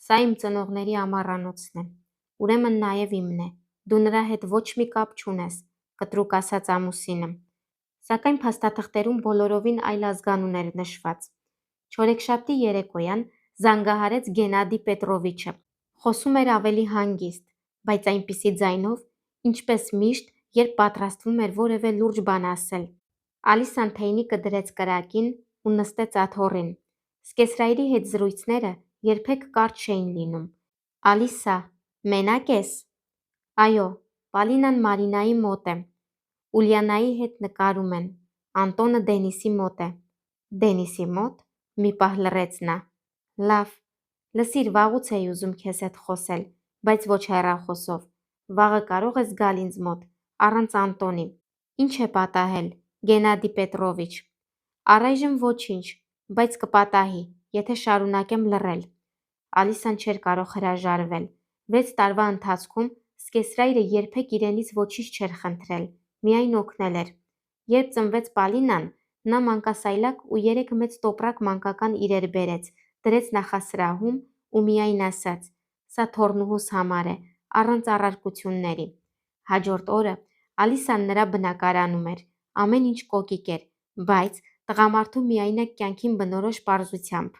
Սա իմ ծնողների ամառանոցն է, ուրեմն նաև իմն է, դու նրա հետ ոչ մի կապ չունես, կտրուկ ասաց ամուսինը, սակայն փաստաթղթերում բոլորովին այլ ազգանուն էր նշված։ Չորեքշաբթի երեկոյան զանգահարեց Գենադի Պետրովիչը, խոսում էր ավելի հանգիստ, բայց այնպիսի ձայնով, ինչպես միշտ, երբ պատրաստվում էր որևէ լուրջ բան ասել։ Ալիսան թեյնիկը դրեց կրակին ու նստեց աթոռին։ Սկեսրայրի հետ զրույցները երբեք կարճ չէին լինում։ Ալիսա, մենակ ես։ Այո, Պալինան Մարինայի մոտ է։ Ուլիանայի հետ նկարում են։ Անտոնը Դենիսի մոտ է։ Դենիսի մոտ։ Մի պահ լռեց նա։ Լավ, լսիր, վաղուց էի ուզում քեզ հետ խոսել, բայց ոչ հեռախոսով։ Վաղը կարող ես գալ ինձ մոտ, առանց Անտոնի։ Ինչ է պատահել, Գենադի Պետրովիչ։ Առայժմ ոչինչ, բայց կպատահի, եթե շարունակեմ լռել։ Ալիսան չէր կարող հրաժարվել։ 6 տարվա ընթացքում Սկեսրայրը երբեք իրենից ոչինչ չէր խնդրել, միայն օգնել էր։ Երբ ծնվեց Պալինան, նա մանկասայլակ ու 3 մեծ տոպրակ մանկական իրեր բերեց, դրեց նախասրահում ու միայն ասաց. «Սա թոռնուհուս համար է, առանց առարկությունների»։ Հաջորդ օրը Ալիսան նրա բնակարանում էր, ամեն ինչ կոկիկ էր, բայց տղամարդու միայնակ կյանքին բնորոշ պարզությամբ։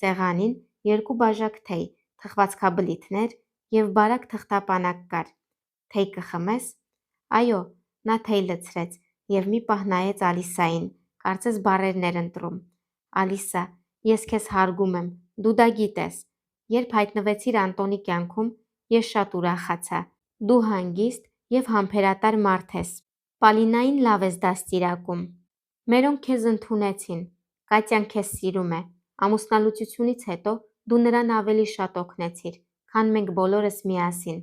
Սեղանին 2 բաժակ թեյ, թխվածքաբլիթներ և բարակ թղթապանակ կար։ Թեյ կխմես։ Այո, նա թեյ լցրեց և մի պահ նայեց Ալիսային, կարծես բառերն էր ընտրում։ Ալիսա, ես քեզ հարգում եմ, դու դա գիտես։ Երբ հայտնվեցիր Անտոնի կյանքում, ես շատ ուրախացա։ Դու հանգիստ և համբերատար մարդ ես։ Պալինային լավ ես դաստիարակում։ Մերոնք քեզ ընդունեցին։ Կատյան քեզ սիրում է։ Ամուսնալուծությունից հետո դու նրան ավելի շատ օգնեցիր, քան մենք բոլորս միասին։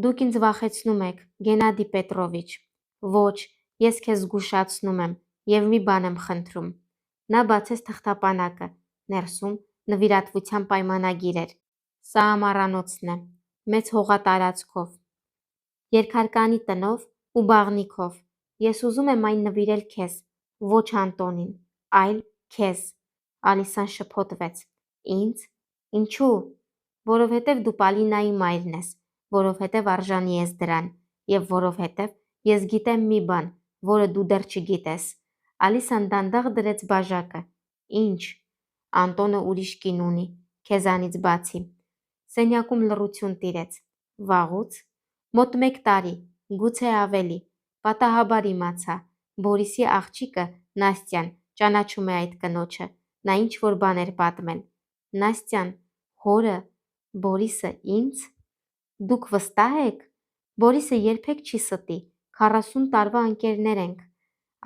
Դուք ինձ վախեցնում եք, Գենադի Պետրովիչ։ Ոչ, ես քեզ զգուշացնում եմ և մի բան եմ խնդրում։ Նա բացեց թղթապանակը, ներսում նվիրատվության պայմանագիր էր։ Սա ամառանոցն է, մեծ հողատարածքով, երկհարկանի տնով ու բաղնիքով։ Ես ուզում եմ այն նվիրել քեզ, ոչ Անտոնին, այլ քեզ։ Ալիսան շփոթվեց։ Ինձ։ Ինչու։ Որովհետև դու Պալինայի մայրն ես, որովհետև արժանի ես դրան, և որովհետև ես գիտեմ մի բան, որը դու դեռ չգիտես։ Ալիսան դանդաղ դրեց բաժակը։ Ինչ։ Անտոնը ուրիշ կին ունի, քեզանից բացի։ Սենյակում լռություն տիրեց։ Վաղուց։ Մոտ 1 տարի, գուցե ավելի։ Պատահաբար իմացա։ Բորիսի աղջիկը, Նաստյան, ճանաչում է այդ կնոջը։ Նա ինչ-որ բան էր պատմել։ Նաստյան, հորը, Բորիսը ինձ։ Դուք վստահ եք։ Բորիսը երբեք չի ստի, 40 տարվա ընկերներ ենք։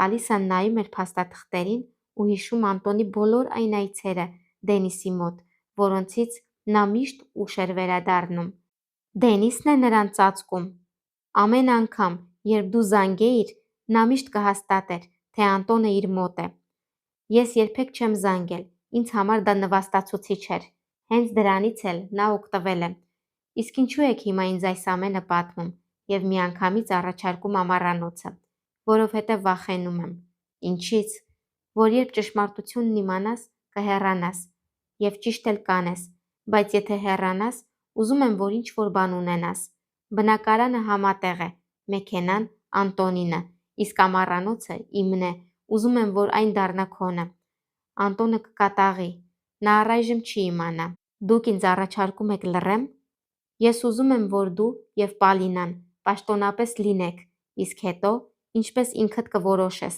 Ալիսան նայում էր փաստաթղթերին ու հիշում Անտոնի բոլոր այն այցերը Դենիսի մոտ, որոնցից նա միշտ ուշ էր վերադառնում։ Դենիսն է նրան ծածկում։ Ամեն անգամ, երբ դու զանգեիր, նա միշտ կհաստատեր, թե Անտոնը իր մոտ է։ Ես երբեք չեմ զանգել, ինձ համար դա նվաստացուցիչ էր։ Հենց դրանից էլ նա օգտվել է։ Իսկ ինչու եք հիմա ինձ այս ամենը պատմում և միանգամից առաջարկում ամառանոցը։ Որովհետև վախենում եմ։ Ինչից։ Որ երբ ճշմարտությունն իմանաս, կհեռանաս։ Եվ ճիշտ էլ կանես, բայց եթե հեռանաս, ուզում եմ, որ ինչ-որ բան ունենաս։ Բնակարանը համատեղ է, մեքենան Անտոնինը, իսկ ամառանոցը իմն է, ուզում եմ, որ այն դառնա քոնը։ Անտոնը կկատաղի։ Նա առայժմ չի իմանա։ Դուք ինձ առաջարկում եք լռեմ։ Ես ուզում եմ, որ դու և Պալինան պաշտոնապես լինեք, իսկ հետո, ինչպես ինքդ կորոշես։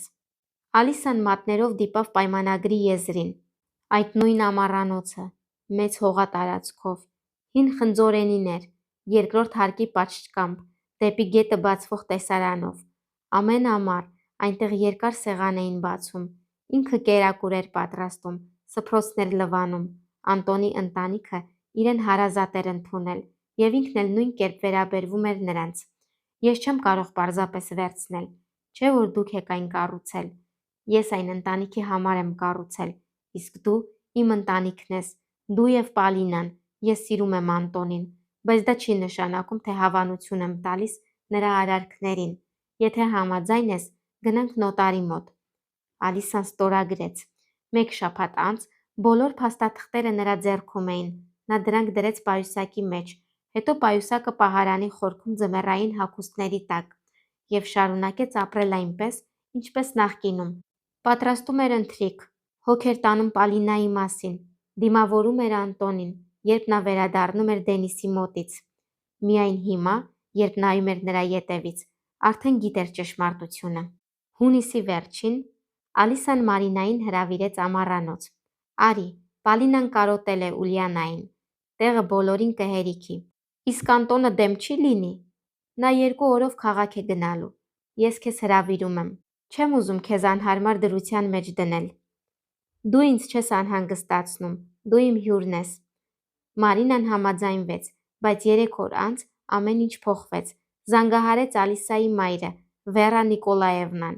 Ալիսան մատներով դիպավ պայմանագրի եզրին։ Այդ նույն ամառանոցը, մեծ հողատարածքով, հին խնձորենիներ, երկրորդ հարկի պատշգամբ, դեպի գետը բացվող տեսարանով։ Ամեն ամառ այնտեղ երկար սեղան էին բացում, ինքը կերակուր էր պատրաստում, սփռոցներ լվանում, Անտոնի ընտանիքը իրեն հարազատ էր ընդունել և ինքն էլ նույն կերպ վերաբերվում էր նրանց։ Ես չեմ կարող պարզապես վերցնել, չէ՞ որ դուք եք այն կառուցել։ Ես այն ընտանիքի համար եմ կառուցել, իսկ դու իմ ընտանիքն ես, դու և Պալինան։ Ես սիրում եմ Անտոնին, բայց դա չի նշանակում, թե հավանություն եմ տալիս նրա արարքներին։ Եթե համաձայն ես, գնանք նոտարի մոտ։ Ալիսան ստորագրեց։ 1 շաբաթ անց բոլոր փաստաթղթերը նրա ձեռքում էին։ նա դրանք դրեց պայուսակի մեջ, հետո պայուսակը պահարանի խորքում ձմեռային հագուստների տակ և շարունակեց ապրել այնպես, ինչպես նախկինում։ Պատրաստում էր ընթրիք, հոգ էր տանում Պալինայի մասին, դիմավորում էր Անտոնին, երբ նա վերադառնում էր Դենիսի մոտից։ Միայն հիմա, երբ նայում էր նրա ետևից, արդեն գիտեր ճշմարտությունը։ Հունիսի վերջին Ալիսան Մարինային հրավիրեց ամառանոց։ «Արի, Պալինան կարոտել է Ուլիանային, տեղը բոլորին կհերիքի, իսկ Անտոնը դեմ չի լինի։ Նա 2 օրով քաղաք է գնալու։ Ես քեզ հրավիրում եմ։ Չեմ ուզում քեզ անհարմար դրության մեջ դնել։ Դու ինձ չես անհանգստացնում, դու իմ հյուրն ես»։ Մարինան համաձայնվեց, բայց 3 օր անց ամեն ինչ փոխվեց։ Զանգահարեց Ալիսայի մայրը, Վերա Նիկոլաևնան։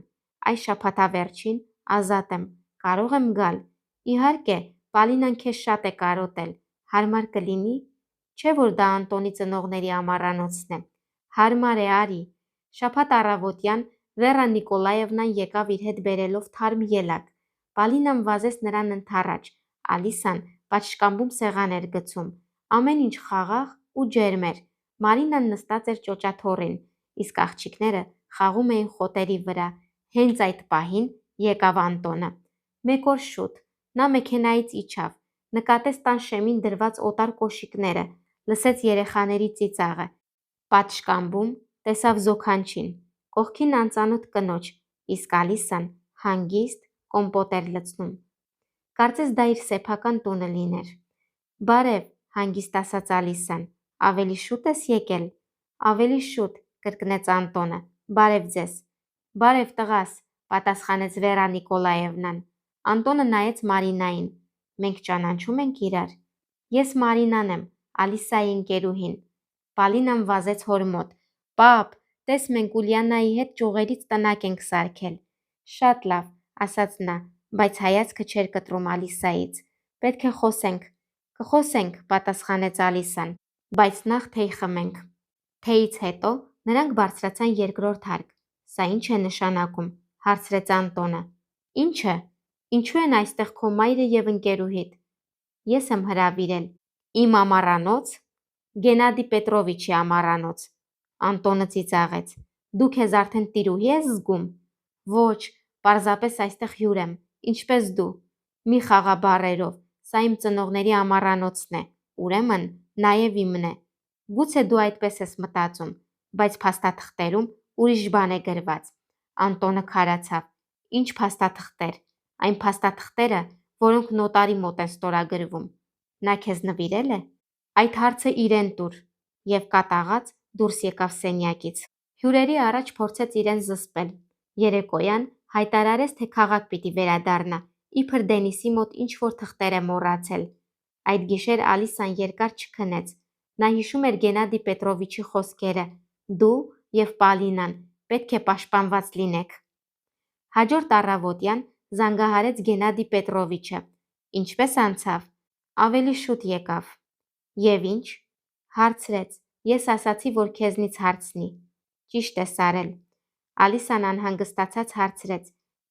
«Այս շաբաթավերջին ազատ եմ, կարող եմ գալ»։ «Իհարկե, Պալինան քեզ շատ է կարոտել, հարմար կլինի»։ Չէ՞ որ դա Անտոնի ծնողների ամառանոցն է։ «Հարմար է, արի»։ Շաբաթ առավոտյան Վերա Նիկոլաևնան եկավ իր հետ բերելով թարմ ելակ։ Պալինան վազեց նրան ընդառաջ։ Ալիսան պատշգամբում սեղան էր գցում։ Ամեն ինչ խաղաղ ու ջերմ էր։ Մարինան նստած էր ճոճաթոռին, իսկ աղջիկները խաղում էին խոտերի վրա։ Հենց այդ պահին եկավ Անտոնը։ 1 օր շուտ նա մեքենայից իջավ, նկատեց տան շեմին դրված օտար կոշիկները, լսեց երեխաների ծիծաղը։ Պատշգամբում տեսավ Զոքանչին, կողքին անծանոթ կնոջ, իսկ Ալիսան հանգիստ կոմպոտ էր լցնում։ Կարծես դա իր սեփական տունը լիներ։ «Բարև», հանգիստ ասաց Ալիսան։ «Ավելի շուտ ես եկել»։ «Ավելի շուտ», կրկնեց Անտոնը։ «Բարև ձեզ»։ «Բարև տղաս», պատասխանեց Վերա Նիկոլաևնան։ Անտոնը նայեց Մարինային։ «Մենք ճանաչում ենք իրար»։ «Ես Մարինան եմ, Ալիսայի ընկերուհին»։ Պալինան վազեց հոր մոտ։ «Պապ, տես մենք Ուլիանայի հետ ճյուղերից տնակ ենք սարքել»։ «Շատ լավ», ասաց նա, բայց հայացքը չէր կտրում Ալիսայից։ «Պետք է խոսենք»։ «Կխոսենք», պատասխանեց Ալիսան, բայց նախ թեյ խմենք։ Թեյից հետո նրանք բարձրացան երկրորդ հարկ։ «Սա ի՞նչ է նշանակում», հարցրեց Անտոնը։ «Ի՞նչը։ Ինչու են այստեղ քո մայրը և ընկերուհիդ»։ «Ես եմ հրավիրել»։ «Իմ ամառանոց»։ Գենադի Պետրովիչի ամառանոց։ Անտոնը ծիծաղեց։ «Դու քեզ արդեն տիրուհի ես զգում»։ «Ոչ, պարզապես այստեղ հյուր եմ, ինչպես դու»։ «Մի խաղա բառերով, սա իմ ծնողների ամառանոցն է, ուրեմն նաև իմն է»։ «Գուցե դու այդպես ես մտածում, բայց փաստաթղթերում ուրիշ բան է գրված»։ Անտոնը քարացավ։ «Ինչ փաստաթղթեր»։ «Այն փաստաթղթերը, որոնք նոտարի մոտ են ստորագրվում»։ «Նա քեզ նվիրել է»։ «Այդ հարցը իրեն տուր»։ Եվ կատաղած դուրս եկավ սենյակից։ Հյուրերի առաջ փորձեց իրեն զսպել։ Երեկոյան հայտարարեց, թե քաղաք պիտի վերադառնա, իբր Դենիսի մոտ ինչ-որ թղթեր է մոռացել։ Այդ գիշեր Ալիսան երկար չքնեց։ Նա հիշում էր Գենադի Պետրովիչի խոսքերը. «Դու և Պալինան պետք է պաշտպանված լինեք»։ Հաջորդ առավոտյան զանգահարեց Գենադի Պետրովիչը։ «Ինչպե՞ս անցավ»։ «Ավելի շուտ եկավ»։ «Եվ ինչ»։ Հարցրեց։ «Ես ասացի, որ քեզնից հարցնի»։ «Ճիշտ ես արել»։ Ալիսան անհանգստացած հարցրեց.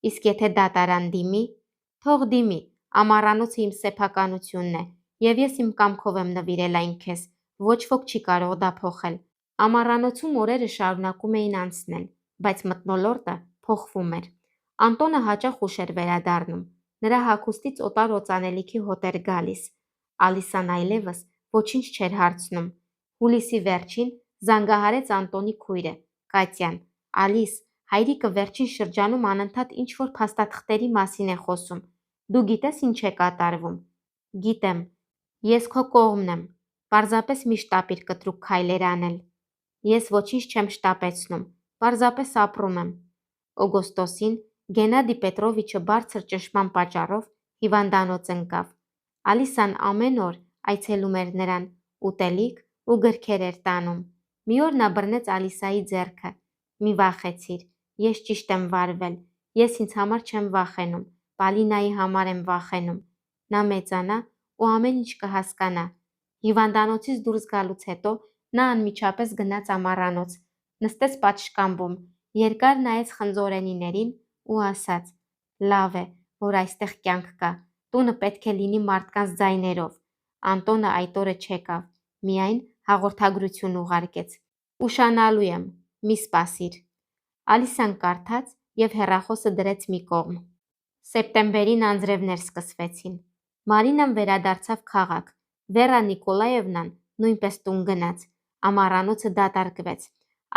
«Իսկ եթե դատարան դիմի»։ «Թող դիմի, ամառանոցը իմ սեփականությունն է, և ես իմ կամքով եմ նվիրել այն քեզ, ոչ ոք չի կարող դա փոխել»։ Ամառանոցում օրերը շարունակում էին անցնել, բայց մթնոլորտը փոխվում էր։ Անտոնը հաճախ ուշ էր վերադառնում։ Նրա հագուստից օտար օծանելիքի հոտ էր գալիս։ Ալիսան այլևս ոչինչ չէր հարցնում։ Հուլիսի վերջին զանգահարեց Անտոնի քույրը, Կատյան։ «Ալիս, հայրիկը վերջին շրջանում անընդհատ ինչ-որ փաստաթղթերի մասին է խոսում։ Դու գիտես ինչ է կատարվում»։ «Գիտեմ»։ «Ես քո կողմն եմ։ Պարզապես մի շտապիր կտրուկ քայլեր անել»։ «Ես ոչինչ չեմ շտապեցնում, պարզապես ապրում եմ»։ Օգոստոսին Գենադի Պետրովիչը բարձր ճնշման պատճառով հիվանդանոց ընկավ։ Ալիսան ամեն օր այցելում էր նրան, ուտելիք ու գրքեր էր տանում։ Մի օր նա բռնեց Ալիսայի ձեռքը։ «Մի վախեցիր, ես ճիշտ եմ վարվել, ես ինձ համար չեմ վախենում, Պալինայի համար եմ վախենում։ Նա մեծանա ու ամեն ինչ կհասկանա»։ Հիվանդանոցից դուրս գալուց հետո նա անմիջապես գնաց ամառանոց, նստեց պատշգամբում, երկար նայեց խնձորենիներին ու ասաց. «Լավ է, որ այստեղ կյանք կա, տունը պետք է լինի մարդկանց ձայներով»։ Անտոնը այդ օրը չեկավ, միայն հաղորդագրություն ուղարկեց. «Ուշանալու եմ, մի սպասիր»։ Ալիսան կարդաց և հեռախոսը դրեց մի կողմ։ Սեպտեմբերին անձրևներ սկսվեցին։ Մարինան վերադարձավ քաղաք, Վերա Նիկոլաևնան նույնպես տուն գնաց, ամառանոցը դատարկվեց։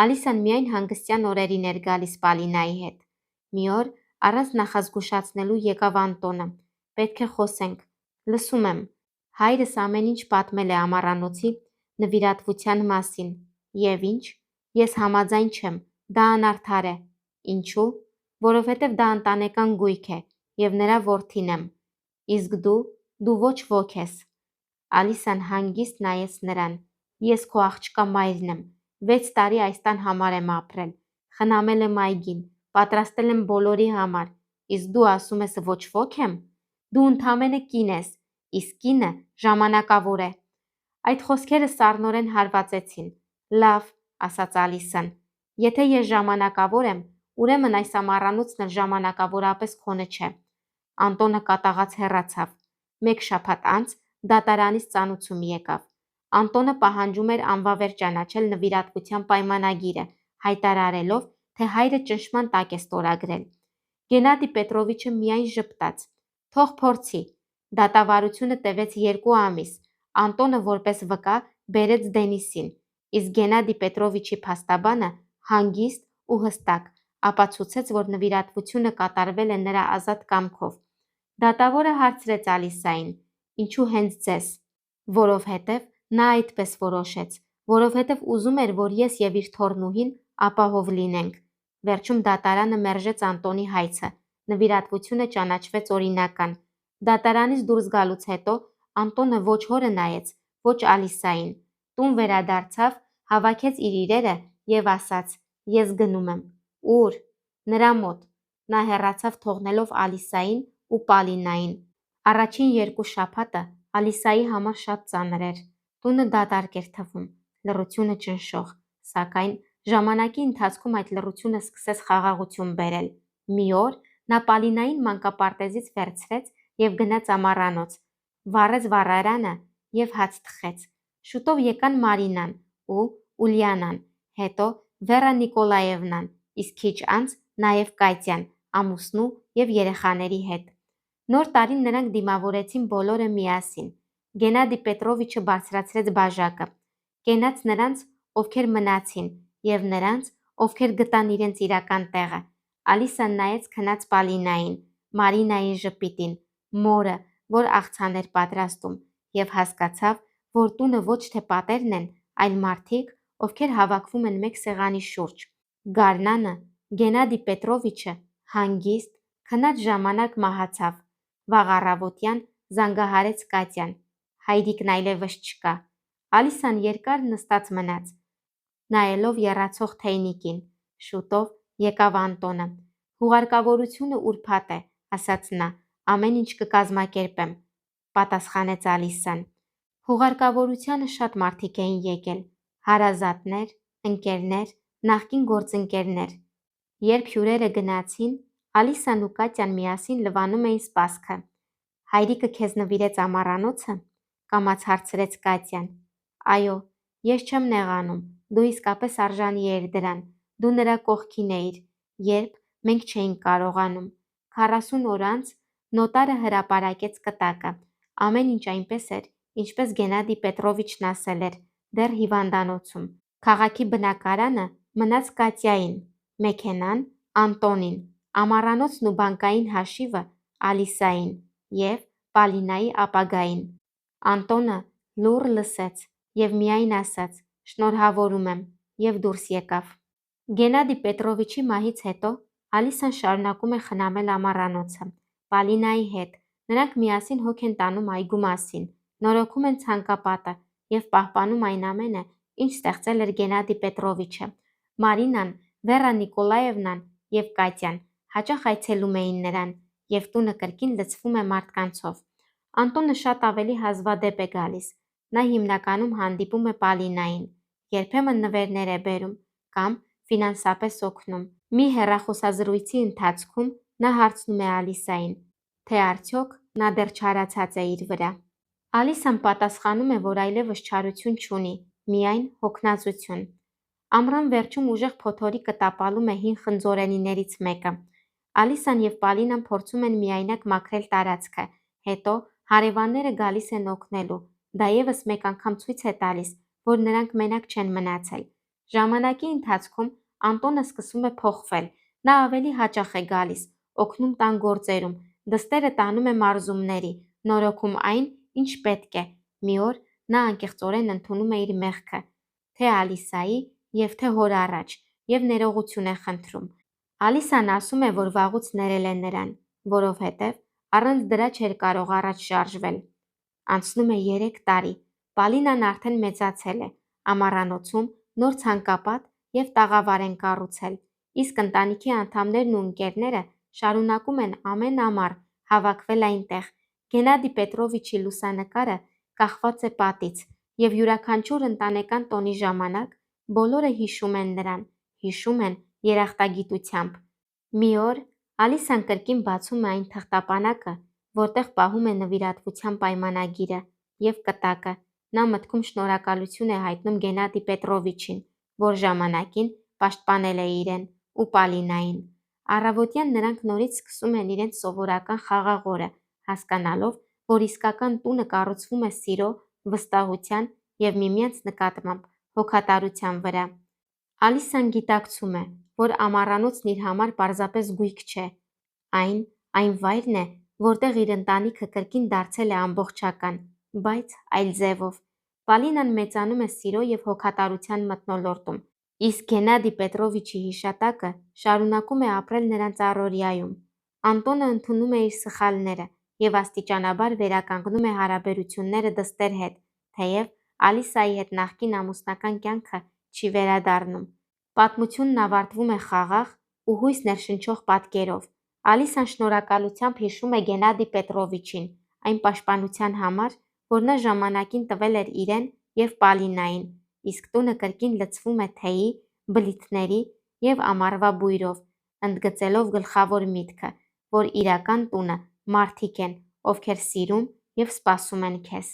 Ալիսան միայն հանգստյան օրերին էր գալիս Պալինայի հետ։ Մի օր առանց նախազգուշացնելու եկավ Անտոնը. «Պետք է խոսենք»։ «Լսում եմ»։ Հայրս ամեն ինչ պատմել է ամառանոցի նվիրատվության մասին։ Եվ ինչ։ Ես համաձայն չեմ, դա անարդար է։ Ինչու՞։ Որովհետև դա ընտանեկան գույք է, և նրա որդին եմ։ Իսկ դու ոչ ոք ես։ Ալիսան հանգիստ նայեց նրան։ Ես քո աղջկա մայրն եմ, 6 տարի այս տան համար եմ ապրել, խնամել եմ այգին, պատրաստել եմ բոլորի համար, իսկ դու ասում ես ոչ ոք եմ։ Դու ընդամենը կին ես, իսկ կինը ժամանակավոր է։ Այդ խոսքերը սառնորեն հարվածեցին։ Լավ, ասաց Ալիսան, եթե ես ժամանակավոր եմ, ուրեմն այս ամառանոցն էլ ժամանակավորապես քոնը չէ։ Անտոնը կատաղած հեռացավ։ Մեկ շաբաթ անց դատարանից ծանուցում եկավ։ Անտոնը պահանջում էր անվավեր ճանաչել նվիրատվության պայմանագիրը, հայտարարելով, թե հայրը ճնշման տակ է ստորագրել։ Գենադի Պետրովիչը միայն ժպտաց. «Թող փորձի»։ Դատավարությունը տևեց 2 ամիս։ Անտոնը որպես վկա բերեց Դենիսին, իսկ Գենադի Պետրովիչի փաստաբանը հանգիստ ու հստակ ապացուցեց, որ նվիրատվությունը կատարվել է նրա ազատ կամքով։ Դատավորը հարցրեց Ալիսային. «Ինչու հենց ձեզ»։ Որովհետև նա այդպես որոշեց, որովհետև ուզում էր, որ ես և իր թոռնուհին ապահով լինենք։ Վերջում դատարանը մերժեց Անտոնի հայցը, նվիրատվությունը ճանաչվեց օրինական։ Դատարանից դուրս գալուց հետո Անտոնը ոչ հորը նայեց, ոչ Ալիսային։ Տուն վերադարձավ, հավաքեց իր իրերը և ասաց. «Ես գնում եմ»։ Ուր։ Նրա մոտ։ Նա հեռացավ, թողնելով Ալիսային ու Պալինային։ Առաջին 2 շաբաթը Ալիսայի համար շատ ծանր էր։ Տունը դատարկ էր թվում, լռությունը ճնշող, սակայն ժամանակի ընթացքում այդ լռությունը սկսեց խաղաղություն բերել։ Մի օր նա Պալինային մանկապարտեզից վերցրեց և գնաց ամառանոց, վառեց վառարանը և հաց թխեց։ Շուտով եկան Մարինան ու Ուլիանան, հետո Վերա Նիկոլաևնան, իսկ քիչ անց նաև Կատյան, ամուսնու և երեխաների հետ։ Նոր տարին նրանք դիմավորեցին բոլորը միասին։ Գենադի Պետրովիչը բարձրացրեց բաժակը, կենաց նրանց, ովքեր մնացին, և նրանց, ովքեր գտան իրենց իրական տեղը։ Ալիսան նայեց քնած Պալինային, Մարինայի ժպիտին, մորը, որ աղցան էր պատրաստում, և հասկացավ, որ տունը ոչ թե պատերն են, այլ մարդիկ, ովքեր հավաքվում են մեկ սեղանի շուրջ։ Գարնանը Գենադի Պետրովիչը հանգիստ, քնած ժամանակ մահացավ։ Վաղ առավոտյան զանգահարեց Կատյան։ Հայրիկն այլևս չկա։ Ալիսան երկար նստած մնաց, նայելով եռացող թեյնիկին։ Շուտով եկավ Անտոնը։ «Հուղարկավորությունը ուրբաթ է», ասաց նա։ «Ամեն ինչ կկազմակերպեմ», պատասխանեց Ալիսան։ Հուղարկավորությանը շատ մարդիկ էին եկել՝ հարազատներ, ընկերներ, նախկին գործընկերներ։ Երբ հյուրերը գնացին, Ալիսան ու Կատյան միասին լվանում էին սպասքը։ «Հայրիկը քեզ նվիրեց ամառանոցը»։ Կամաց հարցրեց Կատյան։ «Այո, ես չեմ նեղանում, դու իսկապես արժանի էիր դրան, դու նրա կողքին էիր, երբ մենք չէինք կարողանում»։ 40 օր անց նոտարը հրապարակեց կտակը։ Ամեն ինչ այնպես էր, ինչպես Գենադի Պետրովիչն ասել էր, դեռ հիվանդանոցում։ Քաղաքի բնակարանը մնաց Կատյային, մեքենան Անտոնին, ամառանոցն ու բանկային հաշիվը Ալիսային և Պալինայի ապագային։ Անտոնը լուռ լսեց և միայն ասաց. «Շնորհավորում եմ» և դուրս եկավ։ Գենադի Պետրովիչի մահից հետո Ալիսան շարունակում է խնամել ամառանոցը Պալինայի հետ։ Նրանք միասին հոգ են տանում այգու մասին, նորոգում են ցանկապատը և պահպանում այն ամենը, ինչ ստեղծել էր Գենադի Պետրովիչը։ Մարինան, Վերա Նիկոլաևնան և Կատյան հաճախ այցելում էին նրան, և տունը կրկին լցվում է մարդկանցով։ Անտոնը շատ ավելի հազվադեպ է գալիս։ Նա հիմնականում հանդիպում է Պալինային, երբեմն նվերներ է բերում կամ ֆինանսապես օգնում։ Մի հեռախոսազրույցի ընթացքում նա հարցնում է Ալիսային, թե արդյոք նա դեռ չարացած է իր վրա։ Ալիսան պատասխանում է, որ այլևս չարություն չունի, միայն հոգնածություն։ Ամռան վերջում ուժեղ փոթորիկը տապալում է հին խնձորենիներից մեկը։ Ալիսան և Պալինան փորձում են միայնակ մաքրել տարածքը, հետո հարևանները գալիս են օգնելու։ Դա ևս մեկ անգամ ցույց է տալիս, որ նրանք մենակ չեն մնացել։ Ժամանակի ընթացքում Անտոնը սկսում է փոխվել։ Նա ավելի հաճախ է գալիս, օգնում տան գործերում, դստերը տանում է մարզումների, նորոգում այն, ինչ պետք է։ Մի օր նա անկեղծորեն ընդունում է իր մեղքը, թե Ալիսայի և թե հոր առաջ, և ներողություն է խնդրում։ Ալիսան ասում է, որ վաղուց ներել է նրան, որովհետև առանց դրա չէր կարող առաջ շարժվել։ Անցնում է 3 տարի, Պալինան արդեն մեծացել է, ամառանոցում նոր ցանկապատ և տաղավար են կառուցել, իսկ ընտանիքի անդամներն ու ընկերները շարունակում են ամեն ամառ հավաքվել այնտեղ։ Գենադի Պետրովիչի լուսանկարը կախված է պատից, և յուրաքանչյուր ընտանեկան տոնի ժամանակ բոլորը հիշում են նրան, հիշում են երախտագիտությամբ։ Մի օր Ալիսան կրկին բացում է այն թղթապանակը, որտեղ պահում է նվիրատվության պայմանագիրը և կտակը։ Նա մտքում շնորհակալություն է հայտնում Գենադի Պետրովիչին, որ ժամանակին պաշտպանել է իրեն ու Պալինային։ Առավոտյան նրանք նորից սկսում են իրենց սովորական խաղաղ օրը, հասկանալով, որ իսկական տունը կառուցվում է սիրո, վստահության և միմյանց նկատմամբ հոգատարության վրա։ Ալիսան գիտակցում է, որ ամառանոցն իր համար պարզապես գույք չէ, այն վայրն է, որտեղ իր ընտանիքը կրկին դարձել է ամբողջական, բայց այլ ձևով։ Պալինան մեծանում է սիրո և հոգատարության մթնոլորտում, իսկ Գենադի Պետրովիչի հիշատակը շարունակում է ապրել նրանց առօրյայում։ Անտոնը ընդունում է իր սխալները և աստիճանաբար վերականգնում է հարաբերությունները դստեր հետ, թեև Ալիսայի հետ նախկին ամուսնական կյանքը չի վերադառնում։ Պատմությունն ավարտվում է խաղաղ ու հույս ներշնչող պատկերով։ Ալիսան շնորհակալությամբ հիշում է Գենադի Պետրովիչին այն պաշտպանության համար, որ նա ժամանակին տվել էր իրեն և Պալինային, իսկ տունը կրկին լցվում է թեյի, բլիթների և ամառվա բույրով, ընդգծելով գլխավոր միտքը, որ իրական տունը մարդիկ են, ովքեր սիրում և սպասում են քեզ։